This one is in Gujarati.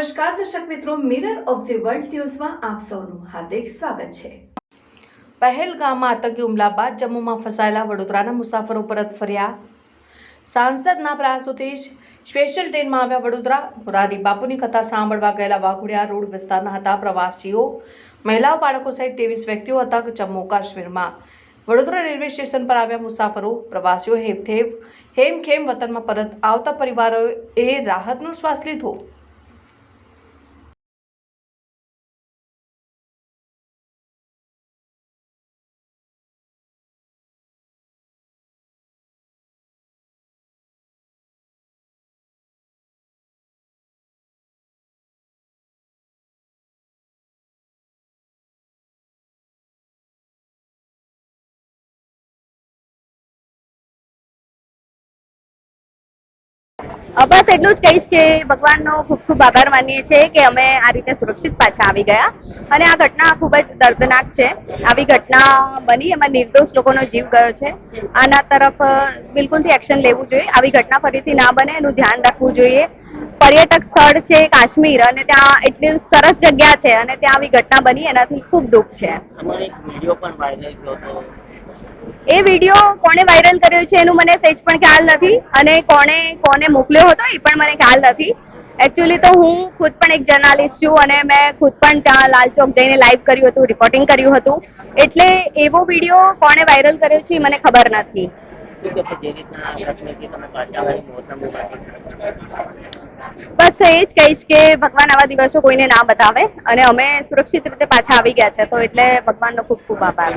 નમસ્કાર દર્શક મિત્રો, મિરર ઓફ ધ વર્લ્ડ ન્યૂઝમાં આપ સૌનું હાર્દિક સ્વાગત છે। પહેલગામમાં આતંકી હુમલા બાદ જમ્મુમાં ફસાયેલા વડોદરાના મુસાફરો પરત ફર્યા। સાંસદના પ્રયાસોથી સ્પેશિયલ ટ્રેનમાં આવ્યા વડોદરા। મોરારી બાપુની કથા સાંભળવા ગયેલા વાઘોડિયા રોડ વિસ્તારના હતા પ્રવાસીઓ। મહિલાઓ, બાળકો સહિત 23 વ્યક્તિઓ હતા। જમ્મુ કાશ્મીરમાં વડોદરા રેલવે સ્ટેશન પર આવ્યા મુસાફરો, પ્રવાસીઓ હેમખેમ વતનમાં પરત આવતા પરિવારોએ રાહતનો શ્વાસ લીધો। બસ એટલું જ કહીશ કે ભગવાનનો ખૂબ ખૂબ આભાર માનીએ છીએ કે અમે આ રીતે સુરક્ષિત પાછા આવી ગયા। અને આ ઘટના ખૂબ જ દર્દનાક છે। આવી ઘટના બની એમાં નિર્દોષ લોકોનો જીવ ગયો છે। આના તરફ બિલકુલથી એક્શન લેવું જોઈએ। આવી ઘટના ફરીથી ના બને એનું ધ્યાન રાખવું જોઈએ। પર્યટક સ્થળ છે કાશ્મીર અને ત્યાં એટલી સરસ જગ્યા છે અને ત્યાં આવી ઘટના બની એનાથી ખૂબ દુઃખ છે। એ વિડીયો કોણે વાયરલ કર્યો છે એનું મને સહેજ પણ ખ્યાલ નથી અને કોને મોકલ્યો હતો એ પણ મને ખ્યાલ નથી। એકચ્યુઅલી તો હું ખુદ પણ એક જર્નાલિસ્ટ છું અને મેં ખુદ પણ ત્યાં લાલ ચોક જઈને લાઈવ કર્યું હતું, રિપોર્ટિંગ કર્યું હતું, એટલે એવો વિડીયો કોણે વાયરલ કર્યો છે એ મને ખબર નથી। બસ એ જ કહીશ કે ભગવાન આવા દિવસો કોઈને ના બતાવે અને અમે સુરક્ષિત રીતે પાછા આવી ગયા છે, તો એટલે ભગવાનનો ખૂબ ખૂબ આભાર।